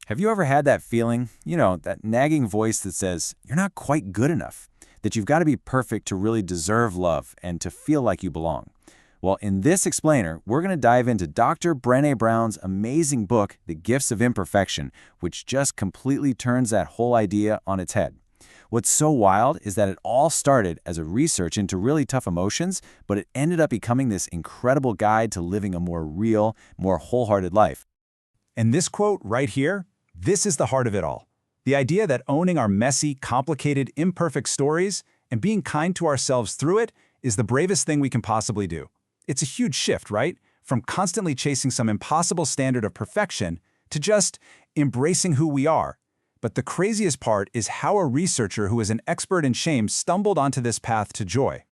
Have you ever had that feeling, that nagging voice that says, you're not quite good enough, that you've got to be perfect to really deserve love and to feel like you belong? Well, in this explainer, we're going to dive into Dr. Brené Brown's amazing book, The Gifts of Imperfection, which just completely turns that whole idea on its head. What's so wild is that it all started as a research into really tough emotions, but it ended up becoming this incredible guide to living a more real, more wholehearted life. And this quote right here, this is the heart of it all. The idea that owning our messy, complicated, imperfect stories and being kind to ourselves through it is the bravest thing we can possibly do. It's a huge shift, right? From constantly chasing some impossible standard of perfection to just embracing who we are. But the craziest part is how a researcher who is an expert in shame stumbled onto this path to joy.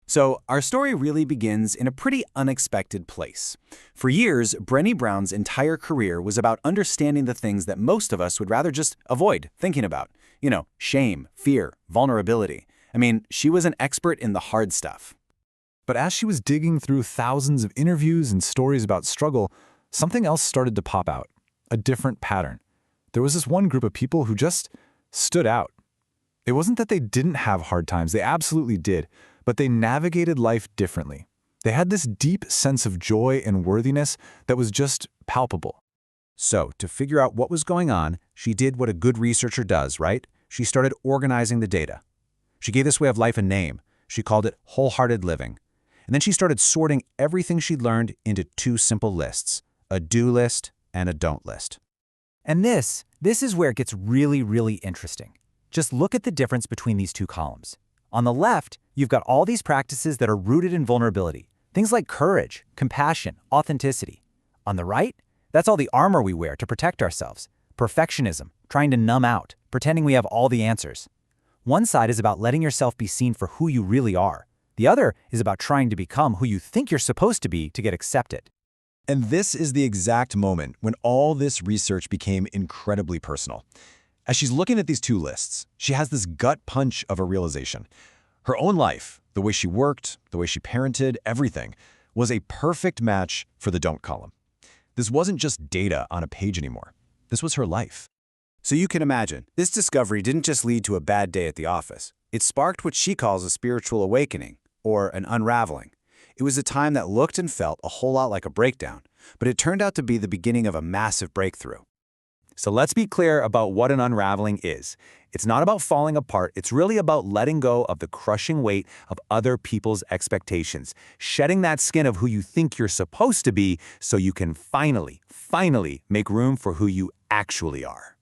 So, our story really begins in a pretty unexpected place. For years, Brené Brown's entire career was about understanding the things that most of us would rather just avoid thinking about. Shame, fear, vulnerability. She was an expert in the hard stuff. But as she was digging through thousands of interviews and stories about struggle, something else started to pop out, a different pattern. There was this one group of people who just stood out. It wasn't that they didn't have hard times, they absolutely did, but they navigated life differently. They had this deep sense of joy and worthiness that was just palpable. So, to figure out what was going on, she did what a good researcher does, right? She started organizing the data. She gave this way of life a name. She called it wholehearted living. And then she started sorting everything she'd learned into two simple lists, a do list and a don't list. And this is where it gets really, really interesting. Just look at the difference between these two columns. On the left, you've got all these practices that are rooted in vulnerability, things like courage, compassion, authenticity. On the right, that's all the armor we wear to protect ourselves, perfectionism, trying to numb out, pretending we have all the answers. One side is about letting yourself be seen for who you really are. The other is about trying to become who you think you're supposed to be to get accepted. And this is the exact moment when all this research became incredibly personal. As she's looking at these two lists, she has this gut punch of a realization. Her own life, the way she worked, the way she parented, everything, was a perfect match for the don't column. This wasn't just data on a page anymore. This was her life. So you can imagine, this discovery didn't just lead to a bad day at the office. It sparked what she calls a spiritual awakening, or an unraveling. It was a time that looked and felt a whole lot like a breakdown, but it turned out to be the beginning of a massive breakthrough. So let's be clear about what an unraveling is. It's not about falling apart, it's really about letting go of the crushing weight of other people's expectations, shedding that skin of who you think you're supposed to be so you can finally make room for who you actually are.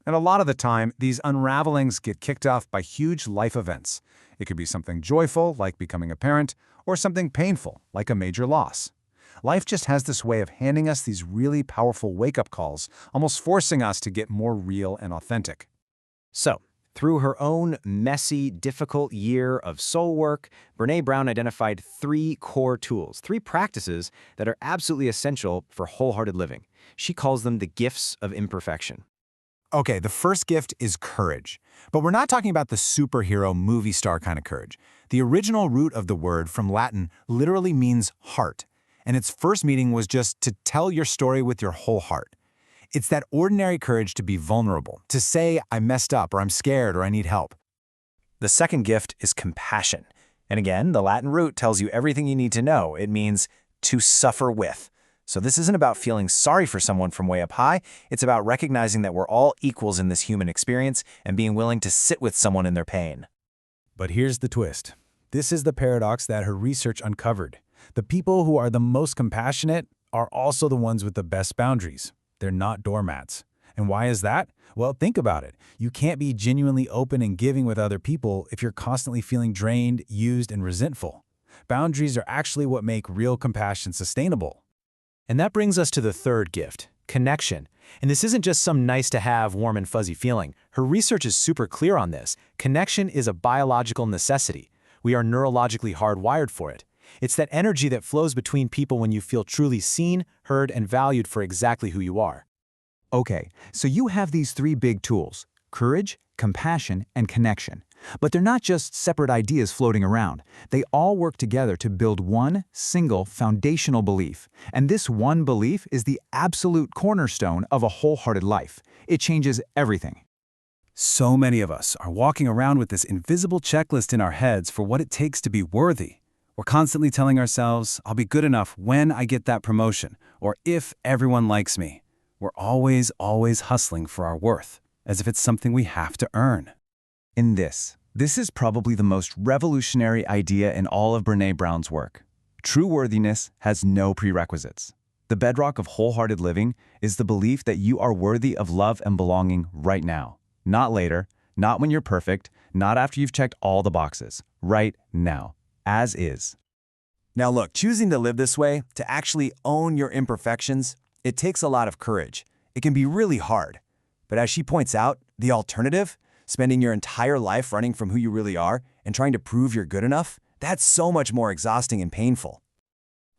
And a lot of the time, these unravelings get kicked off by huge life events. It could be something joyful, like becoming a parent, or something painful, like a major loss. Life just has this way of handing us these really powerful wake-up calls, almost forcing us to get more real and authentic. So, through her own messy, difficult year of soul work, Brené Brown identified 3 core tools, 3 practices that are absolutely essential for wholehearted living. She calls them the gifts of imperfection. Okay, the first gift is courage. But we're not talking about the superhero movie star kind of courage. The original root of the word from Latin literally means heart. And its first meaning was just to tell your story with your whole heart. It's that ordinary courage to be vulnerable, to say, I messed up, or I'm scared, or I need help. The second gift is compassion. And again, the Latin root tells you everything you need to know. It means to suffer with. So this isn't about feeling sorry for someone from way up high. It's about recognizing that we're all equals in this human experience and being willing to sit with someone in their pain. But here's the twist. This is the paradox that her research uncovered. The people who are the most compassionate are also the ones with the best boundaries. They're not doormats. And why is that? Well, think about it. You can't be genuinely open and giving with other people if you're constantly feeling drained, used, and resentful. Boundaries are actually what make real compassion sustainable. And that brings us to the third gift, connection. And this isn't just some nice-to-have, warm and fuzzy feeling. Her research is super clear on this. Connection is a biological necessity. We are neurologically hardwired for it. It's that energy that flows between people when you feel truly seen, heard, and valued for exactly who you are. Okay, so you have these 3 big tools: courage, compassion, and connection. But they're not just separate ideas floating around. They all work together to build one single foundational belief. And this one belief is the absolute cornerstone of a wholehearted life. It changes everything. So many of us are walking around with this invisible checklist in our heads for what it takes to be worthy. We're constantly telling ourselves, I'll be good enough when I get that promotion, or if everyone likes me. We're always hustling for our worth, as if it's something we have to earn. This is probably the most revolutionary idea in all of Brené Brown's work. True worthiness has no prerequisites. The bedrock of wholehearted living is the belief that you are worthy of love and belonging right now. Not later, not when you're perfect, not after you've checked all the boxes. Right now, as is. Now look, choosing to live this way, to actually own your imperfections, it takes a lot of courage. It can be really hard. But as she points out, the alternative, spending your entire life running from who you really are and trying to prove you're good enough, that's so much more exhausting and painful.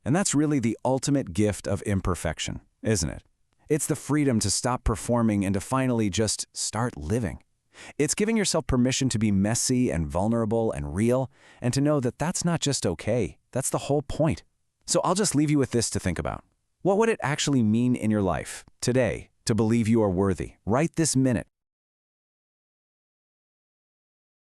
And that's really the ultimate gift of imperfection, isn't it? It's the freedom to stop performing and to finally just start living. It's giving yourself permission to be messy and vulnerable and real, and to know that that's not just okay, that's the whole point. So I'll just leave you with this to think about. What would it actually mean in your life, today, to believe you are worthy, right this minute?